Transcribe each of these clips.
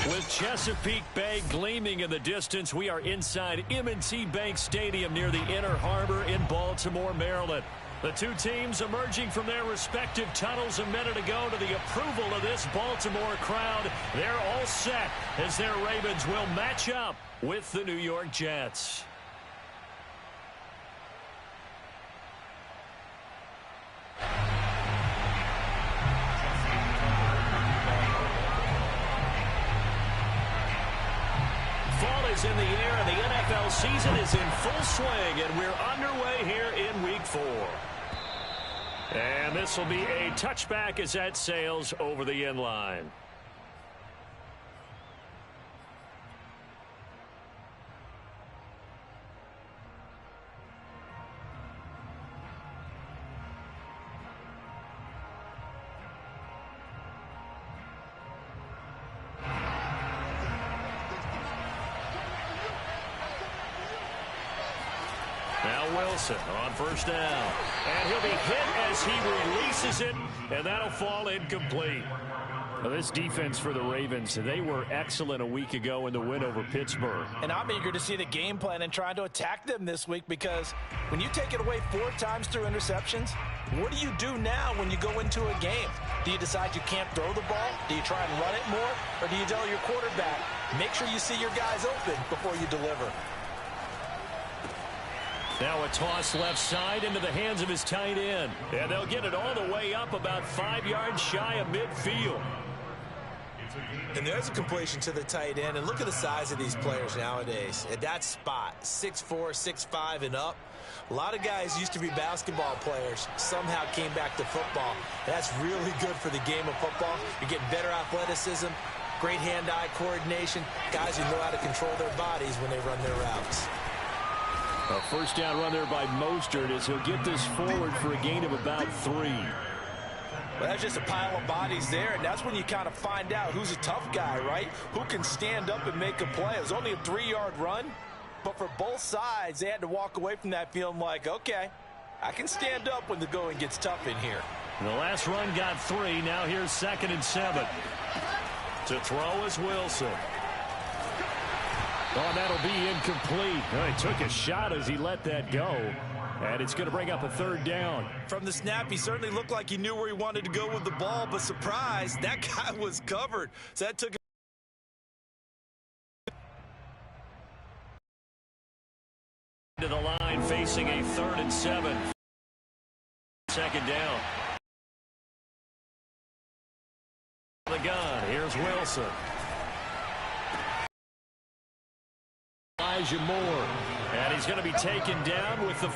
With Chesapeake Bay gleaming in the distance, we are inside M&T Bank Stadium near the Inner Harbor in Baltimore, Maryland. The two teams emerging from their respective tunnels a minute ago to the approval of this Baltimore crowd. They're all set as their Ravens will match up with the New York Jets. Fall is in the air, and the NFL season is in full swing, and we're underway here in Week 4. And this will be a touchback as that sails over the end line. Now Wilson on first down. And he'll be hit as he releases it, and that'll fall incomplete. Well, this defense for the Ravens, they were excellent a week ago in the win over Pittsburgh. And I'm eager to see the game plan and trying to attack them this week, because when you take it away 4 times through interceptions, what do you do now when you go into a game? Do you decide you can't throw the ball? Do you try and run it more? Or do you tell your quarterback, make sure you see your guys open before you deliver? Now a toss left side into the hands of his tight end. And they'll get it all the way up about 5 yards shy of midfield. And there's a completion to the tight end. And look at the size of these players nowadays. At that spot, 6'4", 6'5", and up. A lot of guys used to be basketball players, somehow came back to football. That's really good for the game of football. You're getting better athleticism, great hand-eye coordination, guys who know how to control their bodies when they run their routes. A first down run there by Mostert as he'll get this forward for a gain of about 3. Well, that's just a pile of bodies there, and that's when you kind of find out who's a tough guy, right? Who can stand up and make a play. It was only a 3-yard run, but for both sides, they had to walk away from that feeling like, okay, I can stand up when the going gets tough in here. The last run got 3. Now here's 2nd and 7. To throw is Wilson. Oh, that'll be incomplete. Oh, he took a shot as he let that go. And it's going to bring up a 3rd down. From the snap, he certainly looked like he knew where he wanted to go with the ball, but surprise, that guy was covered. So that took to the line, facing a 3rd and 7. 2nd down. The gun. Here's Wilson. Elijah Moore. And he's going to be taken down with the...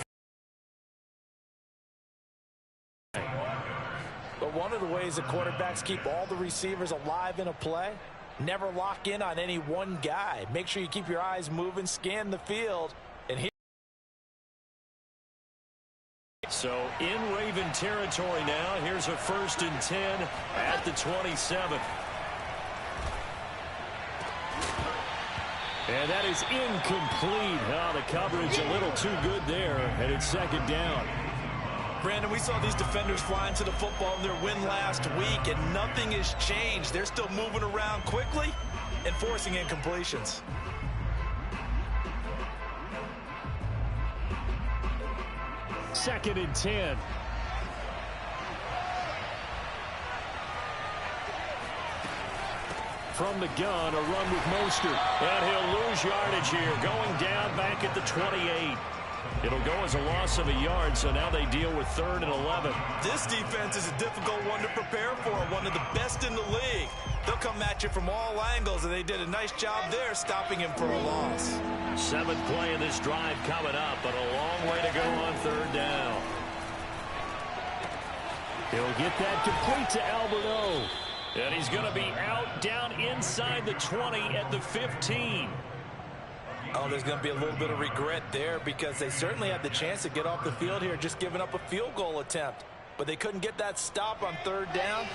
But one of the ways that quarterbacks keep all the receivers alive in a play, never lock in on any one guy. Make sure you keep your eyes moving, scan the field, and hit. So in Raven territory now, here's a 1st and 10 at the 27. And that is incomplete. Oh, the coverage a little too good there, and it's 2nd down. Brandon, we saw these defenders flying to the football in their win last week, and nothing has changed. They're still moving around quickly and forcing incompletions. Second and 10. From the gun, a run with Mostert. And he'll lose yardage here, going down back at the 28. It'll go as a loss of a yard, so now they deal with 3rd and 11. This defense is a difficult one to prepare for, one of the best in the league. They'll come at you from all angles, and they did a nice job there stopping him for a loss. 7th play of this drive coming up, but a long way to go on 3rd down. He'll get that complete to Alberto. And he's going to be out down inside the 20 at the 15. Oh, there's going to be a little bit of regret there, because they certainly had the chance to get off the field here, just giving up a field goal attempt. But they couldn't get that stop on 3rd down.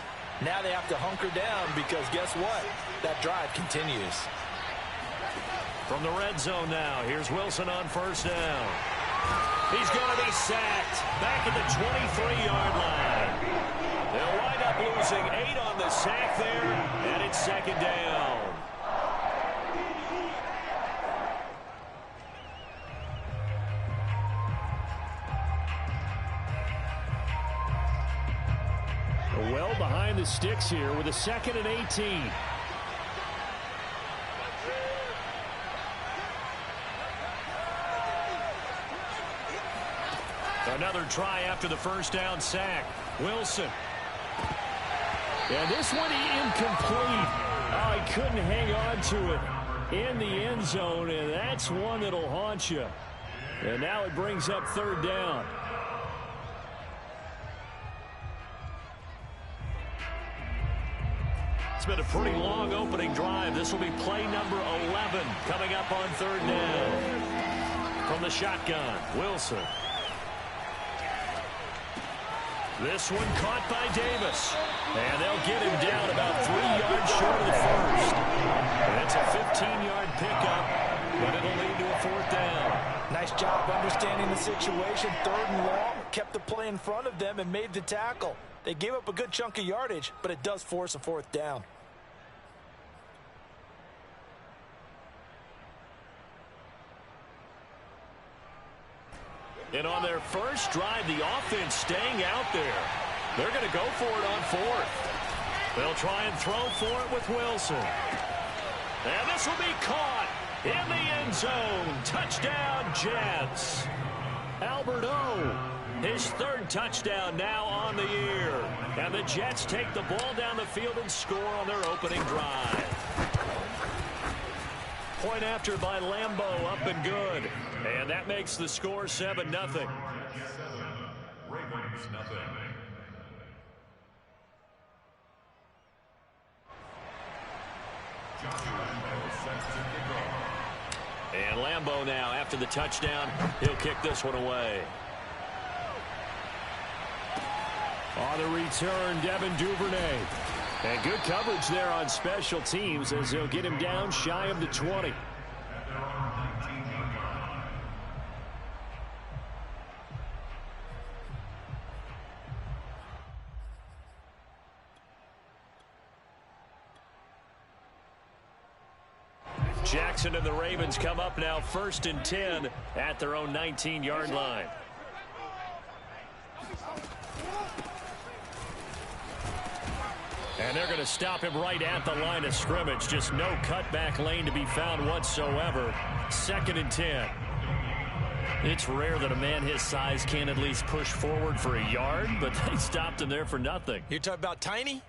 Now they have to hunker down, because guess what? That drive continues. From the red zone now, here's Wilson on 1st down. He's going to be sacked back at the 23-yard line. They'll wind up losing 8 on the sack there, and it's second down. Well behind the sticks here with a 2nd and 18. Another try after the first down sack. Wilson. And this one incomplete. Oh, he couldn't hang on to it in the end zone, and that's one that'll haunt you. And now it brings up 3rd down. It's been a pretty long opening drive. This will be play number 11 coming up on 3rd down. From the shotgun, Wilson. This one caught by Davis. And they'll get him down about 3 yards short of the first. And it's a 15-yard pickup, but it'll lead to a 4th down. Nice job understanding the situation. 3rd and long, kept the play in front of them and made the tackle. They gave up a good chunk of yardage, but it does force a 4th down. And on their first drive, the offense staying out there. They're going to go for it on 4th. They'll try and throw for it with Wilson. And this will be caught in the end zone. Touchdown, Jets. Albert O, his 3rd touchdown now on the year. And the Jets take the ball down the field and score on their opening drive. Point after by Lambeau, up and good. And that makes the score 7-0. Ravens, nothing. And Lambeau now, after the touchdown, he'll kick this one away. On the return, Devin Duvernay. And good coverage there on special teams as they'll get him down shy of the 20. Jackson and the Ravens come up now 1st and 10 at their own 19-yard line. And they're going to him right at the line of scrimmage. Just no cutback lane to be found whatsoever. 2nd and 10. It's rare that a man his size can at least push forward for a yard, but they stopped him there for nothing. You're talking about Tiny?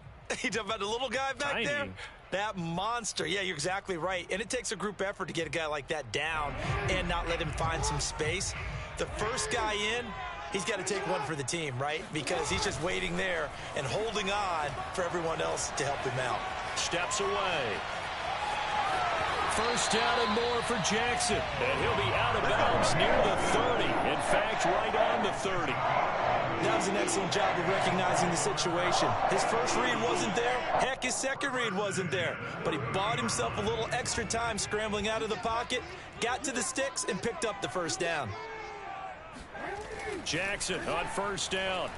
You talking about the little guy back there? That monster. Yeah, you're exactly right. And it takes a group effort to get a guy like that down and not let him find some space. The first guy in, he's got to take one for the team, right? Because he's just waiting there and holding on for everyone else to help him out. Steps away. 1st down and more for Jackson. And he'll be out of bounds near the 30. In fact, right on the 30. That was an excellent job of recognizing the situation. His first read wasn't there. Heck, his second read wasn't there. But he bought himself a little extra time scrambling out of the pocket, got to the sticks, and picked up the 1st down. Jackson on 1st down.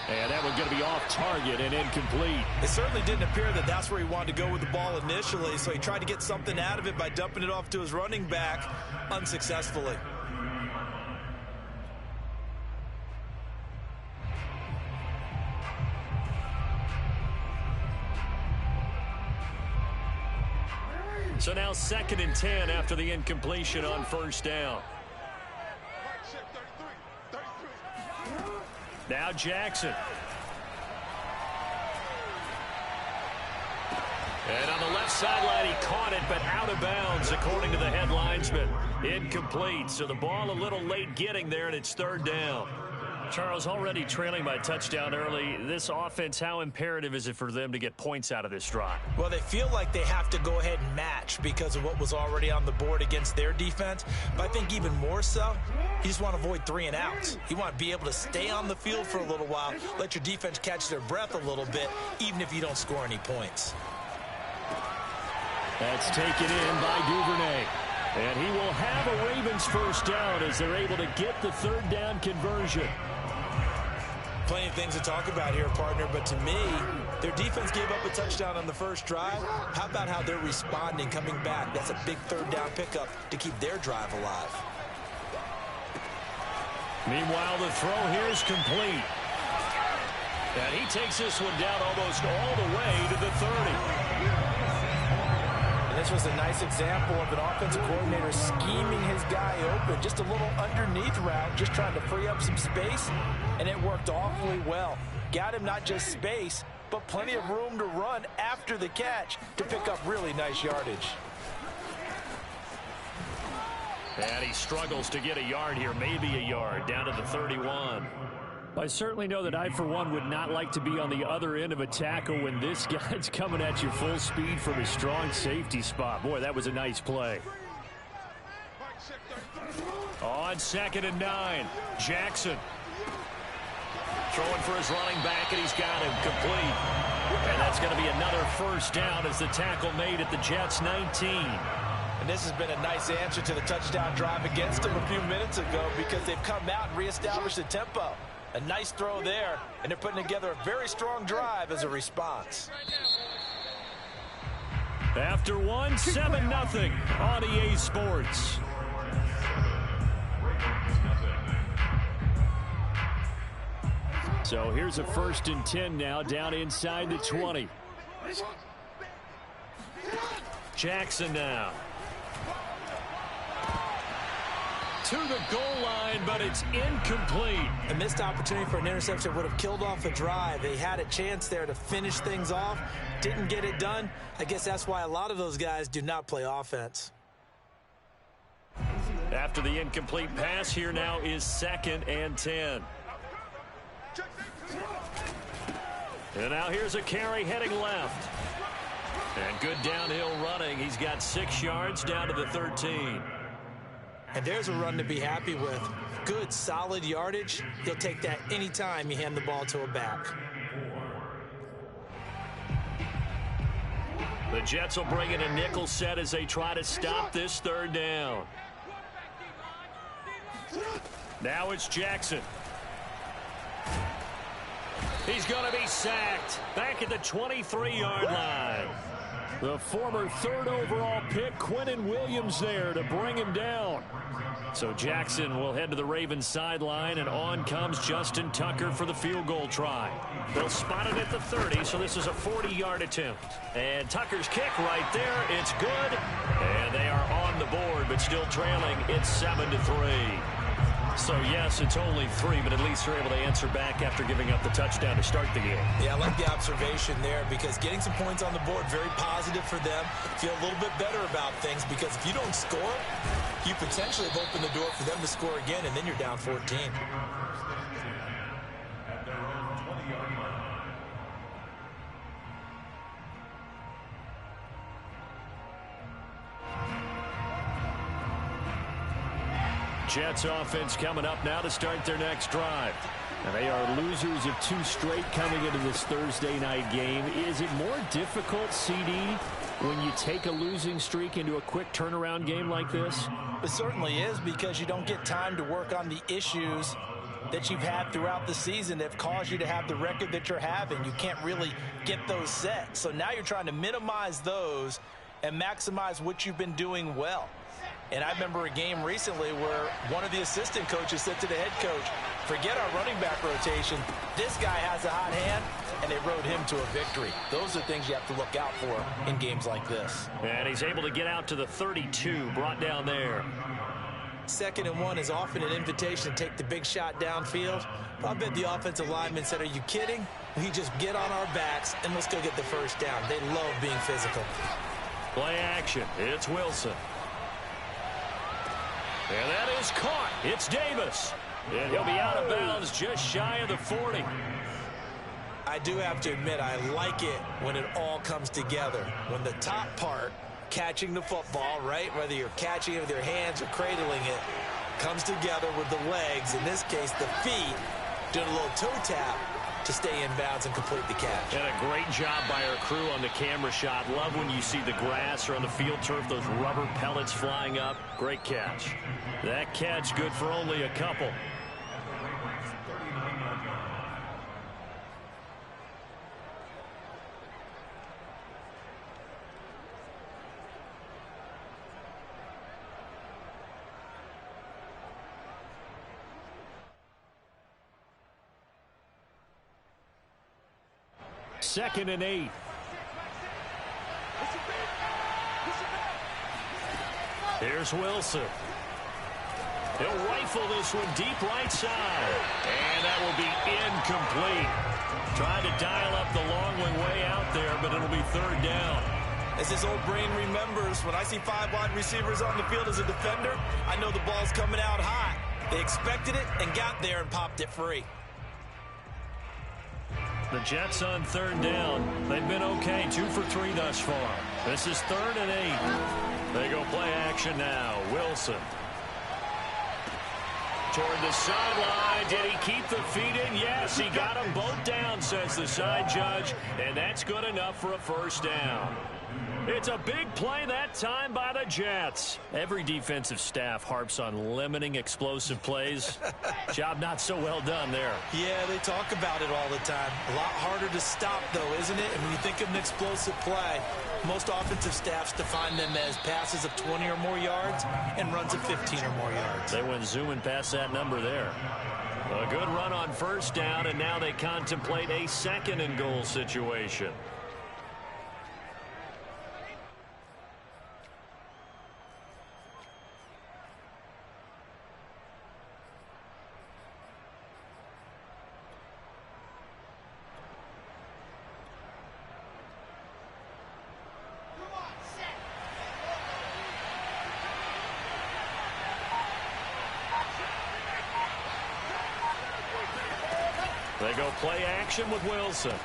And that one's going to be off target and incomplete. It certainly didn't appear that that's where he wanted to go with the ball initially, so he tried to get something out of it by dumping it off to his running back unsuccessfully. So now 2nd and 10 after the incompletion on 1st down. Now Jackson. And on the left sideline, he caught it, but out of bounds, according to the head linesman. Incomplete, so the ball a little late getting there, and it's 3rd down. Charles, already trailing by a touchdown early. This offense, how imperative is it for them to get points out of this drive? Well, they feel like they have to go ahead and match because of what was already on the board against their defense. But I think even more so, you just want to avoid 3 and outs. You want to be able to stay on the field for a little while, let your defense catch their breath a little bit, even if you don't score any points. That's taken in by Duvernay. And he will have a Ravens 1st down as they're able to get the 3rd down conversion. Plenty of things to talk about here, partner, but to me, their defense gave up a touchdown on the first drive. How about how they're responding, coming back? That's a big third down pickup to keep their drive alive. Meanwhile, the throw here is complete. And he takes this one down almost all the way to the 30. And this was a nice example of an offensive coordinator scheming his guy open. Just a little underneath route, just trying to free up some space, and it worked awfully well. Got him not just space, but plenty of room to run after the catch to pick up really nice yardage. And he struggles to get a yard here, maybe a yard, down to the 31. I certainly know that I, for one, would not like to be on the other end of a tackle when this guy's coming at you full speed from a strong safety spot. Boy, that was a nice play. On 2nd and 9, Jackson. Throwing for his running back, and he's got him complete. And that's going to be another first down as the tackle made at the Jets' 19. And this has been a nice answer to the touchdown drive against them a few minutes ago because they've come out and reestablished the tempo. A nice throw there, and they're putting together a very strong drive as a response. After one, 7-0 on EA Sports. So here's a 1st and 10 now, down inside the 20. Jackson now. To the goal line, but it's incomplete. A missed opportunity for an interception would have killed off a drive. They had a chance there to finish things off. Didn't get it done. I guess that's why a lot of those guys do not play offense. After the incomplete pass, here now is 2nd and 10. And now here's a carry heading left. And good downhill running. He's got 6 yards down to the 13. And there's a run to be happy with. Good, solid yardage. He'll take that anytime you hand the ball to a back. The Jets will bring in a nickel set as they try to stop this 3rd down. Now it's Jackson. He's going to be sacked back at the 23-yard line. The former 3rd overall pick, Quinnen Williams, there to bring him down. So Jackson will head to the Ravens sideline, and on comes Justin Tucker for the field goal try. They'll spot it at the 30, so this is a 40-yard attempt. And Tucker's kick right there. It's good. And they are on the board, but still trailing. It's 7-3. So, yes, it's only 3, but at least they're able to answer back after giving up the touchdown to start the game. Yeah, I like the observation there because getting some points on the board, very positive for them. Feel a little bit better about things because if you don't score, you potentially have opened the door for them to score again, and then you're down 14. Jets offense coming up now to start their next drive. And they are losers of 2 straight coming into this Thursday night game. Is it more difficult, CD, when you take a losing streak into a quick turnaround game like this? It certainly is because you don't get time to work on the issues that you've had throughout the season that have caused you to have the record that you're having. You can't really get those set. So now you're trying to minimize those and maximize what you've been doing well. And I remember a game recently where one of the assistant coaches said to the head coach, forget our running back rotation. This guy has a hot hand, and they rode him to a victory. Those are things you have to look out for in games like this. And he's able to get out to the 32, brought down there. 2nd and 1 is often an invitation to take the big shot downfield. I bet the offensive lineman said, are you kidding? We just get on our backs, and let's go get the first down. They love being physical. Play action. It's Wilson. And that is caught. It's Davis. And he'll be out of bounds just shy of the 40. I do have to admit, I like it when it all comes together. When the top part, catching the football, right, whether you're catching it with your hands or cradling it, comes together with the legs, in this case the feet, doing a little toe tap to stay in bounds and complete the catch. And a great job by our crew on the camera shot. Love when you see the grass or on the field turf, those rubber pellets flying up. Great catch. That catch good for only a couple. 2nd and 8. Here's Wilson. He'll rifle this one deep right side. And that will be incomplete. Trying to dial up the long way out there, but it'll be 3rd down. As his old brain remembers, when I see 5 wide receivers on the field as a defender, I know the ball's coming out hot. They expected it and got there and popped it free. The Jets on 3rd down. They've been okay, 2 for 3 thus far. This is 3rd and 8. They go play action now. Wilson. Toward the sideline. Did he keep the feet in? Yes, he got them both down, says the side judge. And that's good enough for a 1st down. It's a big play that time by the Jets. Every defensive staff harps on limiting explosive plays. Job not so well done there. Yeah, they talk about it all the time. A lot harder to stop, though, isn't it? And when you think of an explosive play, most offensive staffs define them as passes of 20 or more yards and runs of 15 or more yards. They went zooming past that number there. A good run on 1st down, and now they contemplate a 2nd and goal situation. They go play action with Wilson.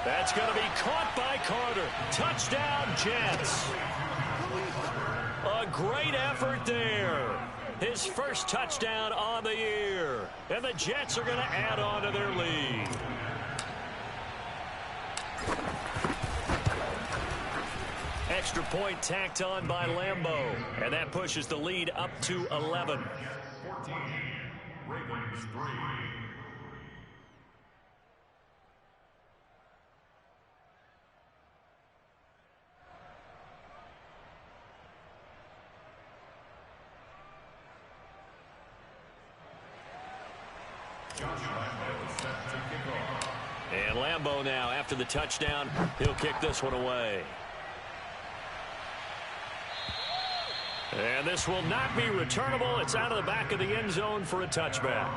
That's going to be caught by Carter. Touchdown, Jets. A great effort there. His first touchdown on the year. And the Jets are going to add on to their lead. Extra point tacked on by Lambeau. And that pushes the lead up to 11. 14, Ravens 3. And Lambeau now, after the touchdown, he'll kick this one away. And this will not be returnable. It's out of the back of the end zone for a touchback.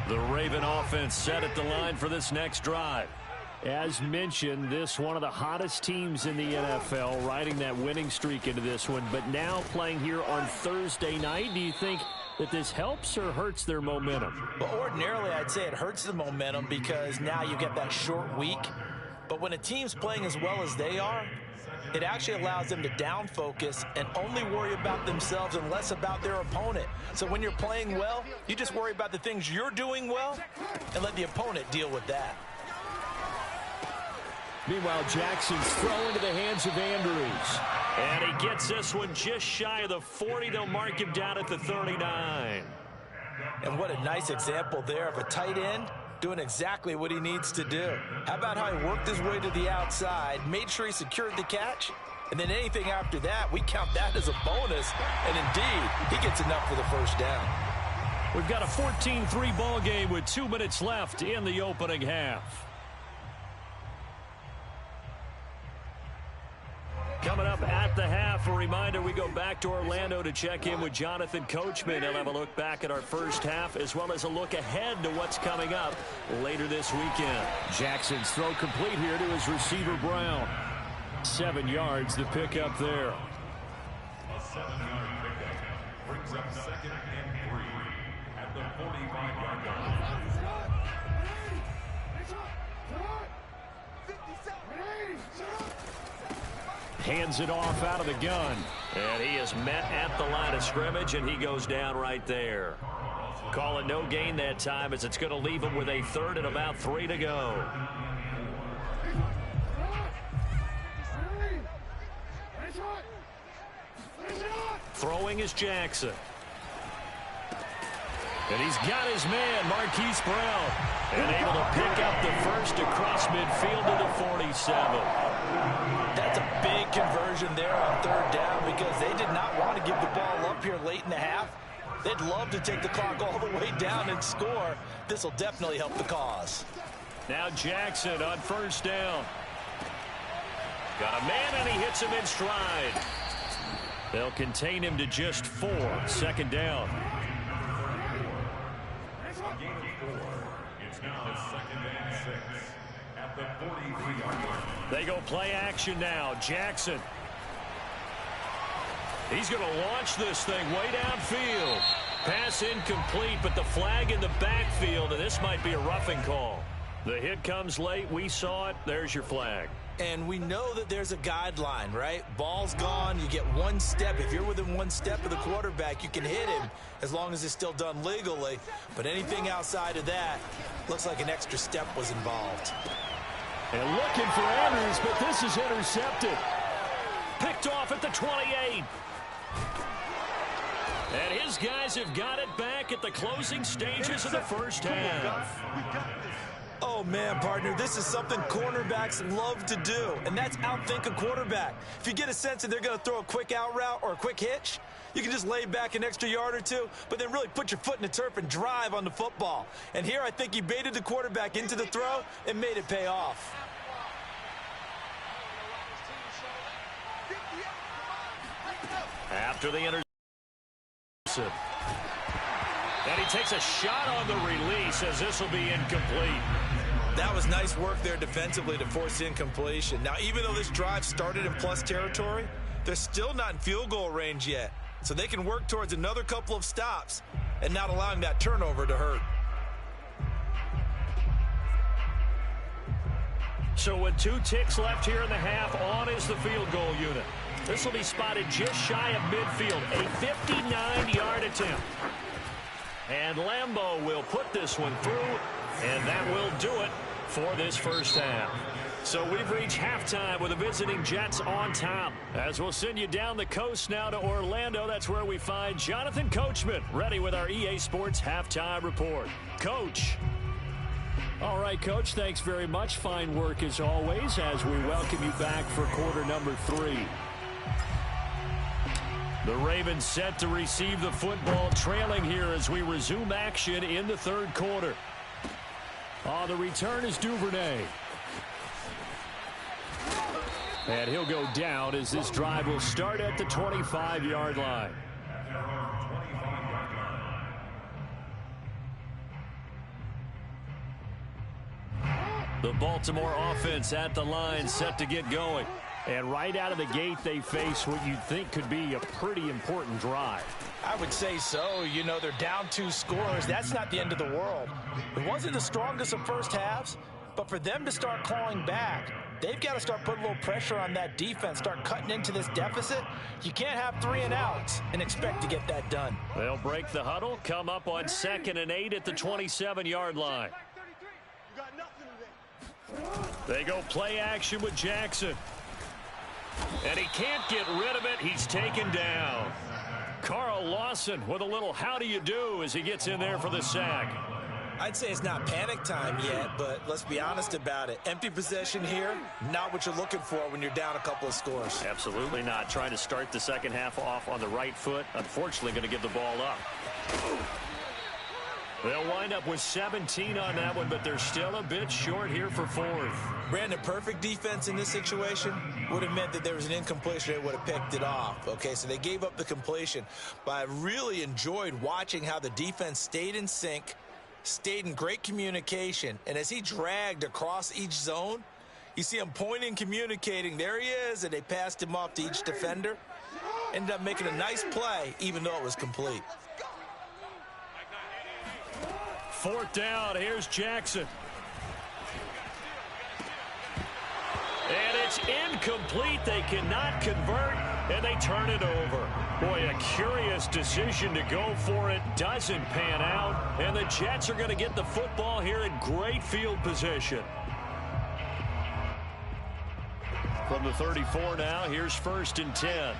The Raven offense set at the line for this next drive. As mentioned, this one of the hottest teams in the NFL, riding that winning streak into this one, but now playing here on Thursday night. Do you think that this helps or hurts their momentum? Well, ordinarily, I'd say it hurts the momentum because now you get that short week. But when a team's playing as well as they are, it actually allows them to down focus and only worry about themselves and less about their opponent. So when you're playing well, you just worry about the things you're doing well and let the opponent deal with that. Meanwhile, Jackson's throw into the hands of Andrews. And he gets this one just shy of the 40. They'll mark him down at the 39. And what a nice example there of a tight end doing exactly what he needs to do. How about how he worked his way to the outside, made sure he secured the catch, and then anything after that, we count that as a bonus. And indeed, he gets enough for the 1st down. We've got a 14-3 ball game with 2 minutes left in the opening half. Coming up at the half, a reminder, we go back to Orlando to check in with Jonathan Coachman. He'll have a look back at our first half as well as a look ahead to what's coming up later this weekend. Jackson's throw complete here to his receiver, Brown. 7 yards, the pickup there. A 7-yard pickup brings up 2nd and 3 at the 45-yard line. Hands it off out of the gun. And he is met at the line of scrimmage, and he goes down right there. Call it no gain that time as it's going to leave him with a 3rd and about 3 to go. Throwing is Jackson. And he's got his man, Marquise Brown. And able to pick up the first across midfield to the 47. That's a big conversion there on third down because they did not want to give the ball up here late in the half. They'd love to take the clock all the way down and score. This will definitely help the cause. Now Jackson on first down. Got a man, and he hits him in stride. They'll contain him to just 4. Second down. It's now second and 6 at the 43-yard line. They go play action now. Jackson. He's going to launch this thing way downfield. Pass incomplete, but the flag in the backfield, and this might be a roughing call. The hit comes late. We saw it. There's your flag. And we know that there's a guideline, right? Ball's gone. You get one step. If you're within one step of the quarterback, you can hit him as long as it's still done legally. But anything outside of that looks like an extra step was involved. And looking for Andrews, but this is intercepted. Picked off at the 28. And his guys have got it back at the closing stages of the first half. Oh, man, partner, this is something cornerbacks love to do, and that's outthink a quarterback. If you get a sense that they're going to throw a quick out route or a quick hitch, you can just lay back an extra yard or two, but then really put your foot in the turf and drive on the football. And here I think he baited the quarterback into the throw and made it pay off. After the interception. And he takes a shot on the release as this will be incomplete. That was nice work there defensively to force incompletion. Now, even though this drive started in plus territory, they're still not in field goal range yet. So they can work towards another couple of stops and not allowing that turnover to hurt. So with 2 ticks left here in the half, on is the field goal unit. This will be spotted just shy of midfield, a 59-yard attempt. And Lambeau will put this one through, and that will do it for this first half. So we've reached halftime with the visiting Jets on top. As we'll send you down the coast now to Orlando, that's where we find Jonathan Coachman ready with our EA Sports Halftime Report. Coach. All right, Coach, thanks very much. Fine work as always as we welcome you back for quarter number 3. The Ravens set to receive the football, trailing here as we resume action in the third quarter. The return is Duvernay. And he'll go down as this drive will start at the 25-yard line. The Baltimore offense at the line set to get going. And right out of the gate, they face what you'd think could be a pretty important drive. I would say so. You know, they're down 2 scores. That's not the end of the world. It wasn't the strongest of first halves, but for them to start clawing back, they've got to start putting a little pressure on that defense, start cutting into this deficit. You can't have 3 and outs and expect to get that done. They'll break the huddle, come up on 2nd and 8 at the 27-yard line. They go play action with Jackson. And he can't get rid of it. He's taken down. Carl Lawson with a little how do you do as he gets in there for the sack. I'd say it's not panic time yet, but let's be honest about it. Empty possession here, not what you're looking for when you're down a couple of scores. Absolutely not. Trying to start the second half off on the right foot. Unfortunately, going to give the ball up. They'll wind up with 17 on that one, but they're still a bit short here for 4th. Brandon, perfect defense in this situation would have meant that there was an incompletion. They would have picked it off. Okay, so they gave up the completion. But I really enjoyed watching how the defense stayed in sync, stayed in great communication. And as he dragged across each zone, you see him pointing, communicating. There he is, and they passed him off to each defender. Ended up making a nice play, even though it was complete. 4th down. Here's Jackson. And it's incomplete. They cannot convert, and they turn it over. Boy, a curious decision to go for it. Doesn't pan out, and the Jets are going to get the football here in great field position. From the 34 now, here's 1st and 10.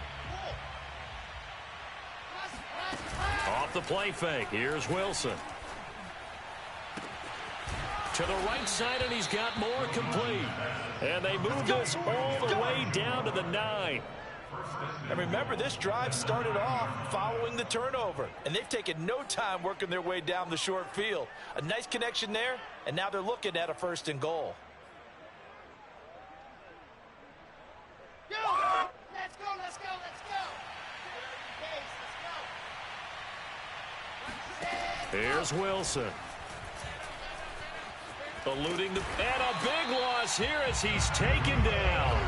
Off the play fake. Here's Wilson. To the right side, and he's got more complete. And they move this all the way down to the 9. And remember, this drive started off following the turnover, and they've taken no time working their way down the short field. A nice connection there, and now they're looking at a 1st and goal. Let's go, let's go, let's go. Here's Wilson. Eluding the... And a big loss here as he's taken down.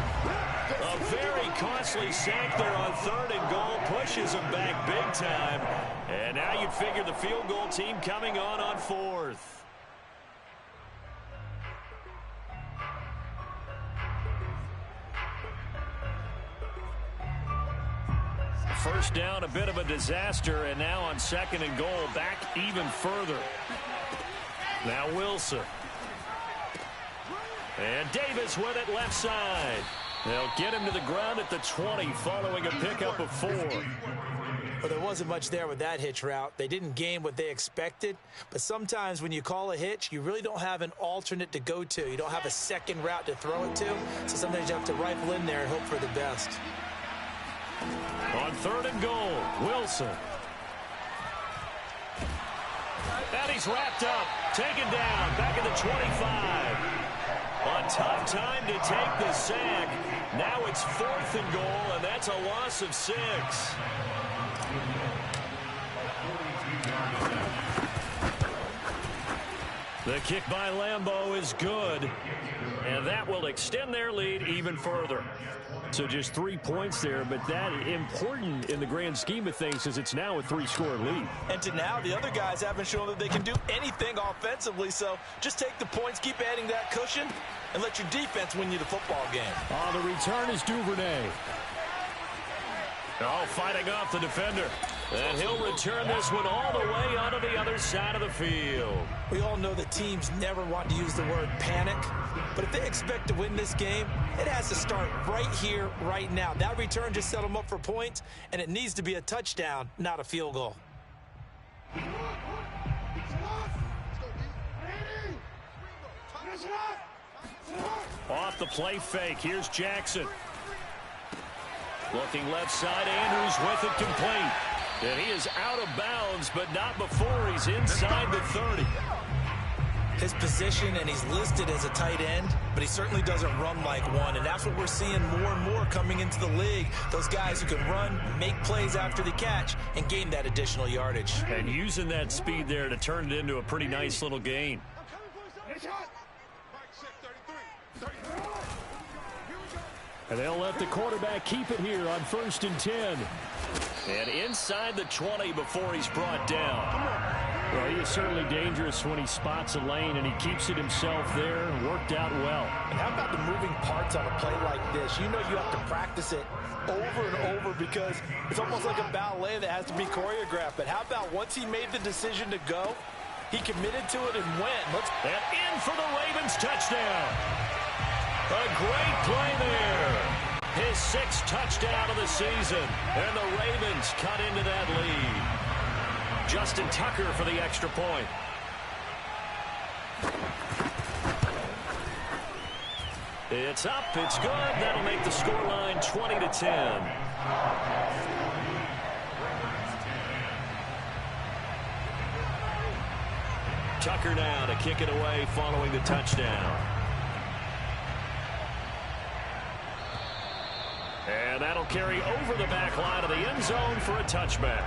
A very costly sack there on 3rd and goal. Pushes him back big time. And now you'd figure the field goal team coming on 4th. First down, a bit of a disaster, and now on 2nd and goal, back even further. Now Wilson. And Davis with it left side. They'll get him to the ground at the 20 following a pickup of 4. Well, there wasn't much there with that hitch route. They didn't gain what they expected, but sometimes when you call a hitch, you really don't have an alternate to go to. You don't have a second route to throw it to, so sometimes you have to rifle in there and hope for the best. On 3rd and goal, Wilson. And he's wrapped up, taken down, back at the 25. On time to take the sack. Now it's 4th and goal, and that's a loss of 6. The kick by Lambeau is good, and that will extend their lead even further. So just 3 points there, but that important in the grand scheme of things as it's now a 3-score lead. And to now, the other guys haven't shown that they can do anything offensively, so just take the points, keep adding that cushion, and let your defense win you the football game. On the return is Duvernay. Oh, fighting off the defender. And he'll return this one all the way onto the other side of the field. We all know that teams never want to use the word panic, but if they expect to win this game, it has to start right here, right now. That return just set them up for points, and it needs to be a touchdown, not a field goal. Off the play fake, here's Jackson. Looking left side, Andrews with it complete. And he is out of bounds, but not before he's inside the 30. His position, and he's listed as a tight end, but he certainly doesn't run like one, and that's what we're seeing more and more coming into the league. Those guys who can run, make plays after the catch, and gain that additional yardage. And using that speed there to turn it into a pretty nice little gain. And they'll let the quarterback keep it here on 1st and 10. And inside the 20 before he's brought down. Well, he is certainly dangerous when he spots a lane, and he keeps it himself there. Worked out well. And how about the moving parts on a play like this? You know you have to practice it over and over because it's almost like a ballet that has to be choreographed. But how about once he made the decision to go, he committed to it and went. And in for the Ravens touchdown. A great play there. His 6th touchdown of the season. And the Ravens cut into that lead. Justin Tucker for the extra point. It's up, it's good. That'll make the scoreline 20-10. Tucker now to kick it away following the touchdown. And that'll carry over the back line of the end zone for a touchback.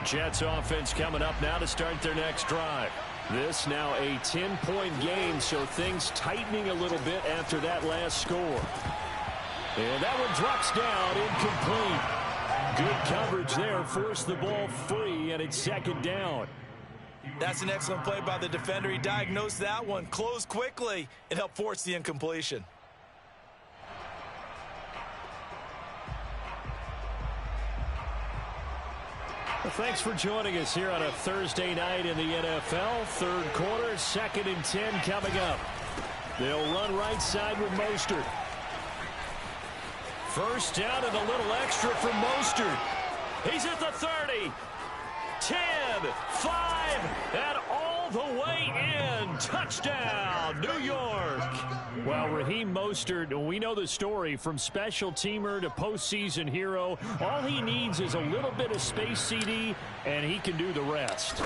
Jets offense coming up now to start their next drive. This now a 10-point game, so things tightening a little bit after that last score. And that one drops down, incomplete. Good coverage there, forced the ball free, and it's 2nd down. That's an excellent play by the defender. He diagnosed that one, closed quickly, and helped force the incompletion. Well, thanks for joining us here on a Thursday night in the NFL. 3rd quarter, 2nd and 10 coming up. They'll run right side with Mostert. First down and a little extra from Mostert. He's at the 30. 10, 5, and all the way in. Touchdown, New York. Well, Raheem Mostert, we know the story from special teamer to postseason hero. All he needs is a little bit of space, CD, and he can do the rest.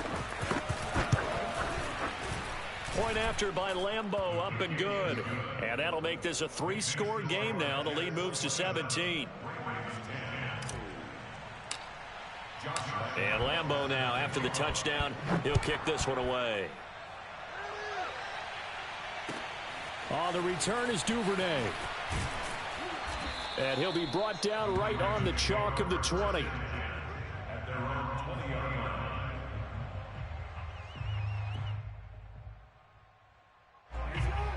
Point after by Lambeau, up and good. And that'll make this a 3-score game now. The lead moves to 17. And Lambeau now, after the touchdown, he'll kick this one away. On the return is Duvernay. And he'll be brought down right on the chalk of the 20.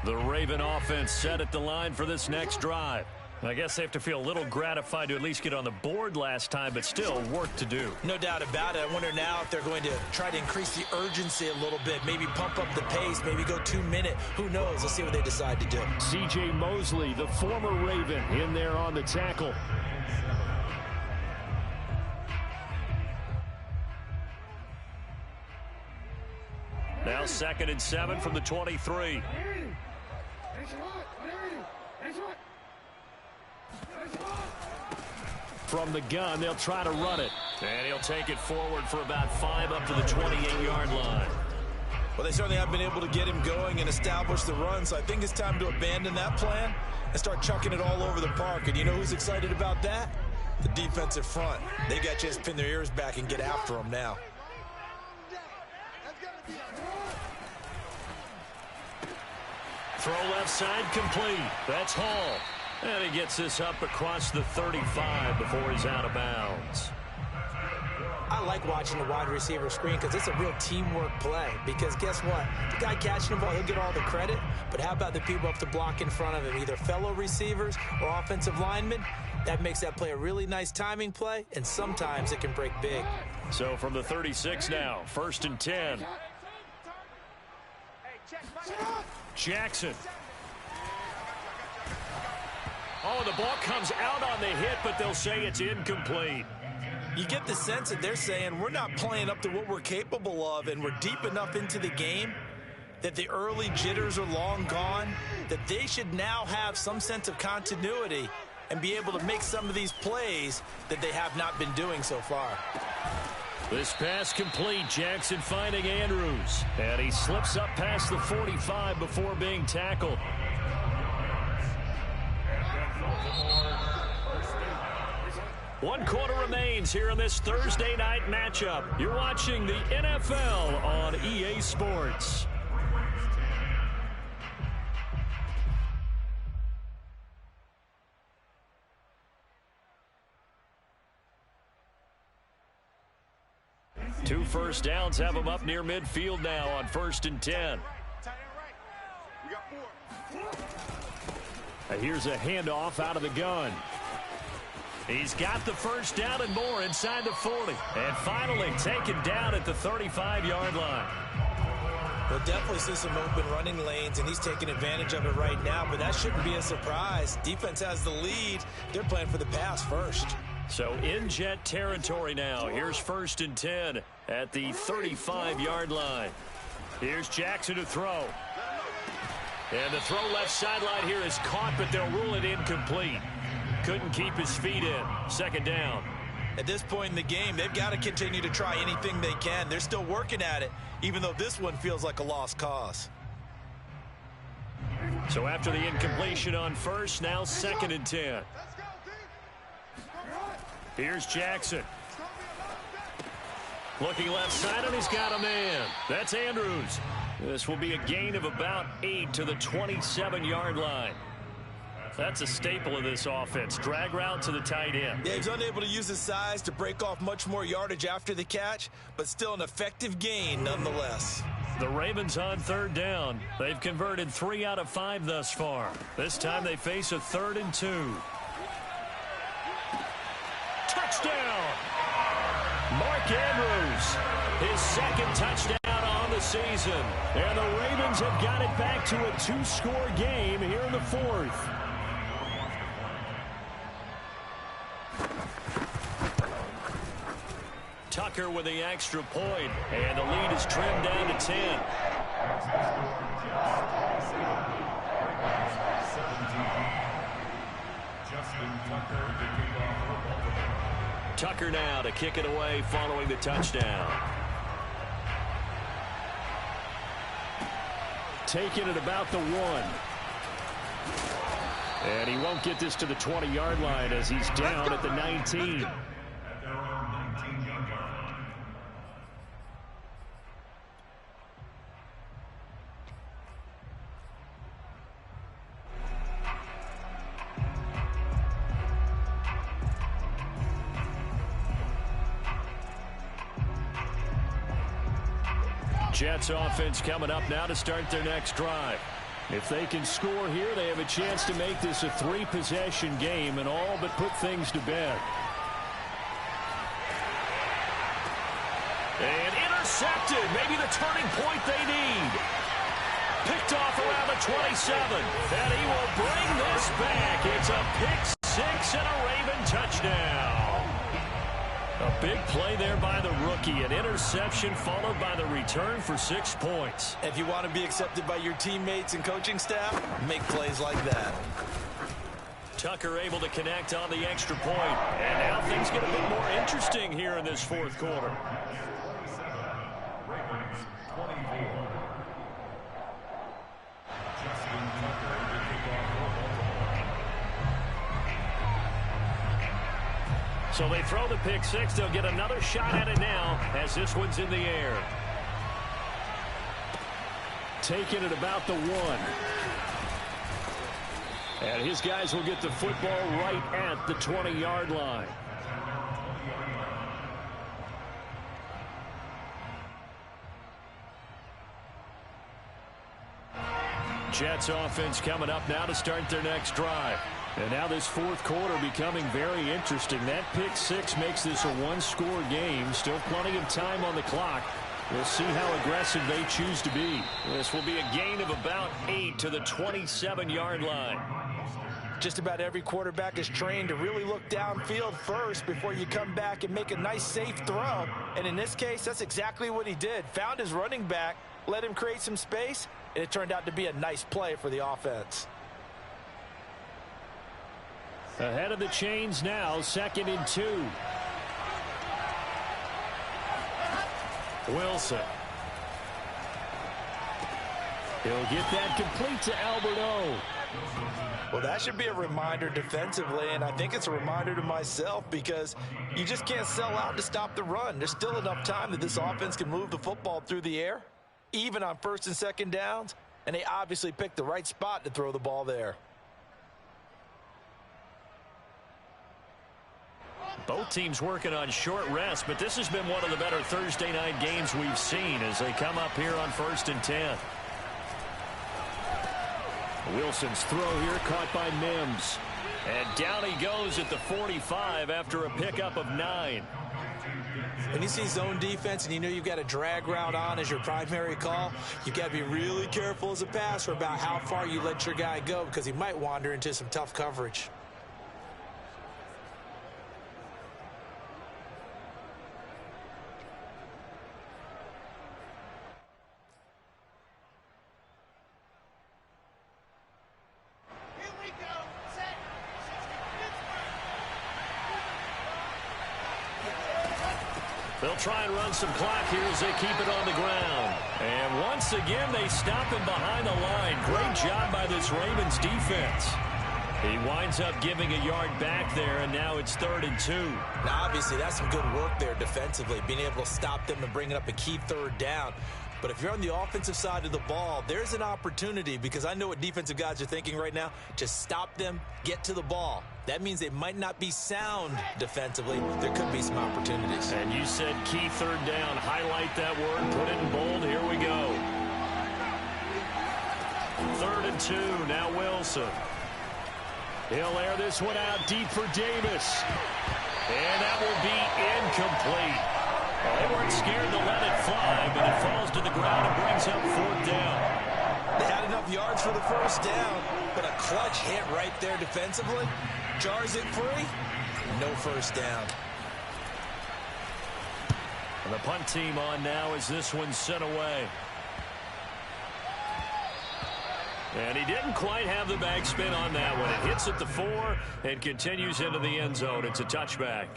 The Raven offense set at the line for this next drive. I guess they have to feel a little gratified to at least get on the board last time, but still work to do. No doubt about it. I wonder now if they're going to try to increase the urgency a little bit, maybe pump up the pace, maybe go 2-minute. Who knows? Let's see what they decide to do. C.J. Mosley, the former Raven, in there on the tackle. Now 2nd and 7 from the 23. From the gun, they'll try to run it. And he'll take it forward for about 5 up to the 28-yard line. Well, they certainly have been able to get him going and establish the run, so I think it's time to abandon that plan and start chucking it all over the park. And you know who's excited about that? The defensive front. They got to just pin their ears back and get after him now. Throw left side complete. That's Hall. And he gets this up across the 35 before he's out of bounds. I like watching the wide receiver screen because it's a real teamwork play. Because guess what? The guy catching the ball, he'll get all the credit. But how about the people up the block in front of him, either fellow receivers or offensive linemen? That makes that play a really nice timing play, and sometimes it can break big. So from the 36 now, 1st and 10. Jackson. Oh, the ball comes out on the hit, but they'll say it's incomplete. You get the sense that they're saying we're not playing up to what we're capable of, and we're deep enough into the game that the early jitters are long gone, that they should now have some sense of continuity and be able to make some of these plays that they have not been doing so far. This pass complete. Jackson finding Andrews. And he slips up past the 45 before being tackled. One quarter remains here in this Thursday night matchup. You're watching the NFL on EA Sports. Two first downs have them up near midfield now on 1st and 10. Here's a handoff out of the gun. He's got the first down and more inside the 40. And finally taken down at the 35-yard line. We'll definitely see some open running lanes, and he's taking advantage of it right now, but that shouldn't be a surprise. Defense has the lead. They're playing for the pass first. So in jet territory now. Here's 1st and 10 at the 35-yard line. Here's Jackson to throw. And the throw left sideline here is caught, but they'll rule it incomplete. Couldn't keep his feet in. 2nd down. At this point in the game, they've got to continue to try anything they can. They're still working at it, even though this one feels like a lost cause. So after the incompletion on 1st, now 2nd and 10. Here's Jackson. Looking left side, and he's got a man. That's Andrews. This will be a gain of about 8 to the 27-yard line. That's a staple of this offense. Drag route to the tight end. Yeah, he's unable to use his size to break off much more yardage after the catch, but still an effective gain nonetheless. The Ravens on 3rd down. They've converted 3 out of 5 thus far. This time they face a 3rd and 2. Touchdown! Mark Andrews, his 2nd touchdown on the season. And the Ravens have got it back to a 2-score game here in the 4th. Tucker with the extra point, and the lead is trimmed down to 10. Tucker now to kick it away following the touchdown. Taking it about the 1. And he won't get this to the 20-yard line as he's down at the 19. Jets offense coming up now to start their next drive. If they can score here, they have a chance to make this a 3-possession game and all but put things to bed. And intercepted. Maybe the turning point they need. Picked off around the 27. And he will bring this back. It's a pick-6 and a Raven touchdown. A big play there by the rookie. An interception followed by the return for 6 points. If you want to be accepted by your teammates and coaching staff, make plays like that. Tucker able to connect on the extra point. And now things get a bit more interesting here in this fourth quarter. So they throw the pick-6. They'll get another shot at it now as this one's in the air. Taking it about the 1. And his guys will get the football right at the 20-yard line. Jets offense coming up now to start their next drive. And now this fourth quarter becoming very interesting. That pick-6 makes this a 1-score game. Still plenty of time on the clock. We'll see how aggressive they choose to be. This will be a gain of about 8 to the 27-yard line. Just about every quarterback is trained to really look downfield first before you come back and make a nice, safe throw. And in this case, that's exactly what he did. Found his running back, let him create some space, and it turned out to be a nice play for the offense. Ahead of the chains now, 2nd and 2. Wilson. He'll get that complete to Albert O. Well, that should be a reminder defensively, and I think it's a reminder to myself because you just can't sell out to stop the run. There's still enough time that this offense can move the football through the air, even on 1st and 2nd downs, and they obviously picked the right spot to throw the ball there. Both teams working on short rest, but this has been one of the better Thursday night games we've seen as they come up here on 1st and 10. Wilson's throw here caught by Mims. And down he goes at the 45 after a pickup of 9. When you see zone defense and you know you've got a drag route on as your primary call, you've got to be really careful as a passer about how far you let your guy go because he might wander into some tough coverage. They'll try and run some clock here as they keep it on the ground. And once again, they stop him behind the line. Great job by this Ravens defense. He winds up giving a yard back there, and now it's 3rd and 2. Now, obviously, that's some good work there defensively, being able to stop them and bring it up a key 3rd down. But if you're on the offensive side of the ball, there's an opportunity because I know what defensive guys are thinking right now. Just stop them, get to the ball. That means they might not be sound defensively. There could be some opportunities. And you said key 3rd down. Highlight that word. Put it in bold. Here we go. 3rd and 2. Now Wilson. He'll air this one out deep for Davis. And that will be incomplete. Well, they weren't scared to let it fly, but it falls to the ground and brings up 4th down. They had enough yards for the 1st down, but a clutch hit right there defensively. Jars it free. No 1st down. And the punt team on now as this one's sent away. And he didn't quite have the backspin on that one. It hits at the 4 and continues into the end zone. It's a touchback.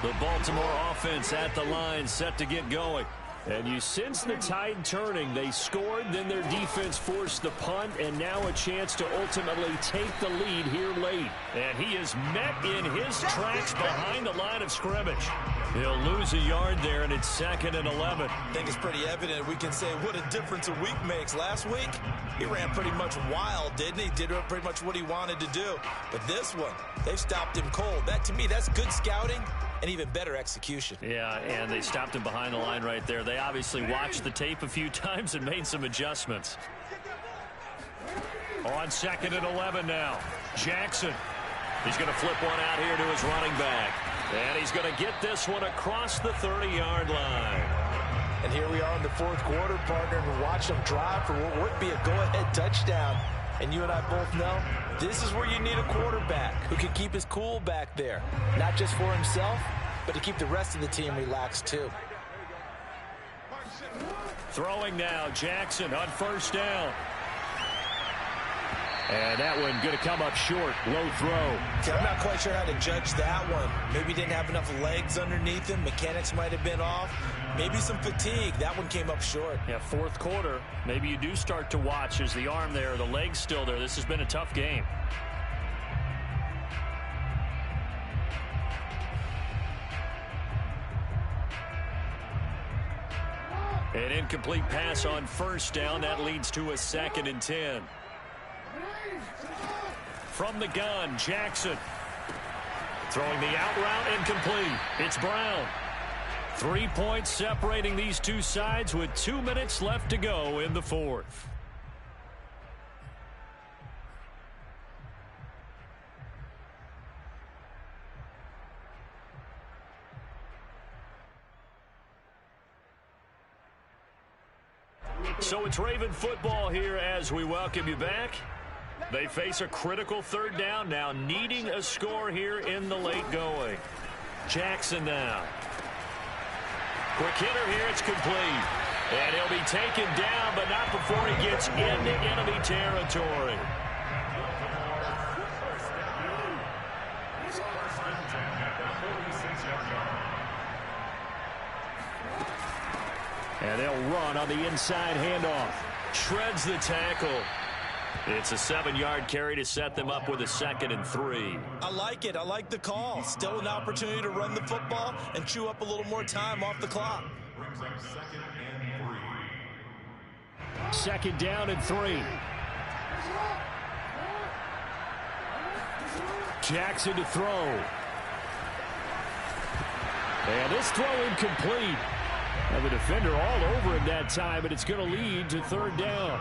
The Baltimore offense at the line, set to get going. And you sense the tide turning. They scored, then their defense forced the punt, and now a chance to ultimately take the lead here late. And he is met in his tracks behind the line of scrimmage. He'll lose a yard there, and it's 2nd and 11. I think it's pretty evident. We can say what a difference a week makes. Last week, he ran pretty much wild, didn't he? Did pretty much what he wanted to do. But this one, they've stopped him cold. That, to me, that's good scouting and even better execution. Yeah, and they stopped him behind the line right there. They obviously watched the tape a few times and made some adjustments. On 2nd and 11 now. Jackson. He's going to flip one out here to his running back. And he's going to get this one across the 30-yard line. And here we are in the 4th quarter, partner, and watch them drive for what would be a go-ahead touchdown. And you and I both know this is where you need a quarterback who can keep his cool back there. Not just for himself, but to keep the rest of the team relaxed too. Throwing now, Jackson on 1st down. And that one going to come up short. Low throw. See, I'm not quite sure how to judge that one. Maybe he didn't have enough legs underneath him. Mechanics might have been off. Maybe some fatigue. That one came up short. Yeah, 4th quarter. Maybe you do start to watch. Is the arm there, the leg's still there. This has been a tough game. An incomplete pass on 1st down. That leads to a 2nd and 10. From the gun, Jackson. Throwing the out route, incomplete. It's Brown. 3 points separating these two sides with 2 minutes left to go in the 4th. So it's Raven football here as we welcome you back. They face a critical 3rd down now, needing a score here in the late going. Jackson now. Quick hitter here, it's complete. And he'll be taken down, but not before he gets into enemy territory. And they'll run on the inside handoff. Shreds the tackle. It's a 7-yard carry to set them up with a 2nd and 3. I like it. I like the call. Still an opportunity to run the football and chew up a little more time off the clock. 2nd down and 3. Jackson to throw. And this throw incomplete. And the defender all over him that time, but it's going to lead to 3rd down.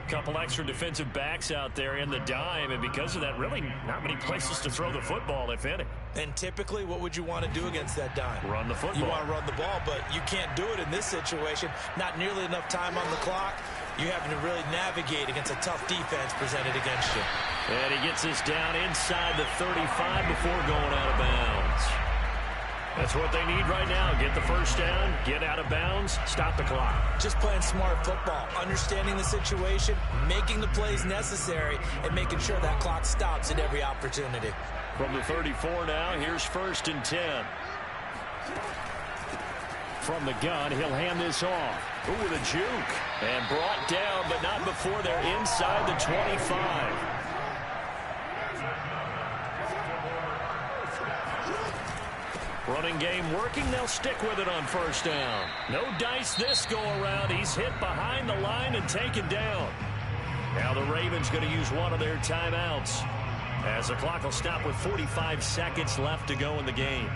Couple extra defensive backs out there in the dime, and because of that, really not many places to throw the football, if any. And typically, what would you want to do against that dime? Run the football. You want to run the ball, but you can't do it in this situation. Not nearly enough time on the clock. You're having to really navigate against a tough defense presented against you. And he gets this down inside the 35 before going out of bounds. That's what they need right now. Get the 1st down, get out of bounds, stop the clock. Just playing smart football, understanding the situation, making the plays necessary, and making sure that clock stops at every opportunity. From the 34 now, here's 1st and 10. From the gun, he'll hand this off. Ooh, with a juke. And brought down, but not before they're inside the 25. Running game working. They'll stick with it on 1st down. No dice this go around. He's hit behind the line and taken down. Now the Ravens going to use one of their timeouts as the clock will stop with 45 seconds left to go in the game.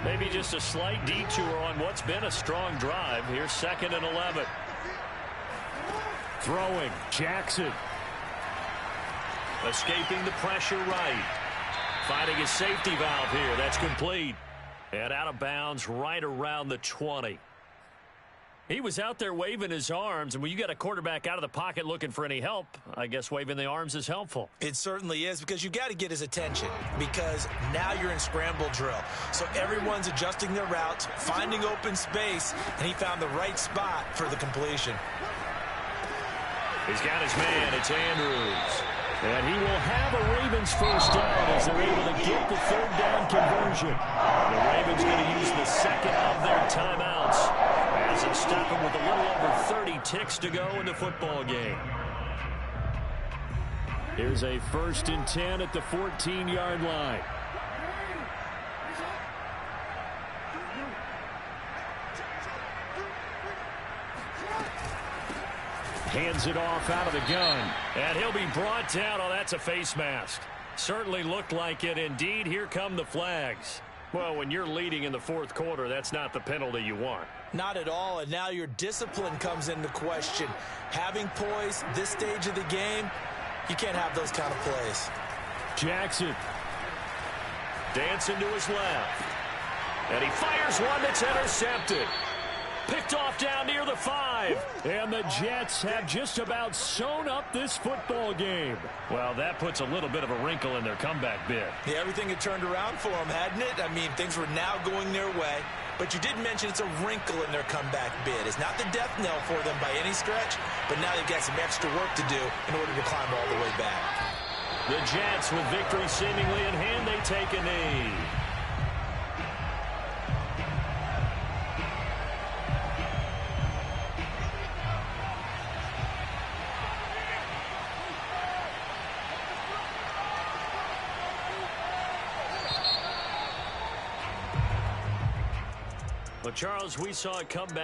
Maybe just a slight detour on what's been a strong drive. Here's 2nd and 11. Throwing, Jackson. Escaping the pressure right. Finding a safety valve here. That's complete. And out of bounds right around the 20. He was out there waving his arms, and when you got a quarterback out of the pocket looking for any help, I guess waving the arms is helpful. It certainly is, because you got to get his attention, because now you're in scramble drill. So everyone's adjusting their routes, finding open space, and he found the right spot for the completion. He's got his man. It's Andrews. And he will have a Ravens first down as they're able to get the third down conversion. The Ravens going to use the second of their timeouts as they stop him with a little over 30 ticks to go in the football game. Here's a 1st and 10 at the 14-yard line. Hands it off out of the gun. And he'll be brought down. Oh, that's a face mask. Certainly looked like it. Indeed, here come the flags. Well, when you're leading in the 4th quarter, that's not the penalty you want. Not at all, and now your discipline comes into question. Having poise this stage of the game, you can't have those kind of plays. Jackson dancing to his left. And he fires one that's intercepted. Picked off down near the 5. And the Jets have just about sewn up this football game. Well, that puts a little bit of a wrinkle in their comeback bid. Yeah, everything had turned around for them, hadn't it? I mean, things were now going their way. But you did mention it's a wrinkle in their comeback bid. It's not the death knell for them by any stretch, but now they've got some extra work to do in order to climb all the way back. The Jets, with victory seemingly in hand, they take a knee. Well, Charles, we saw it come back.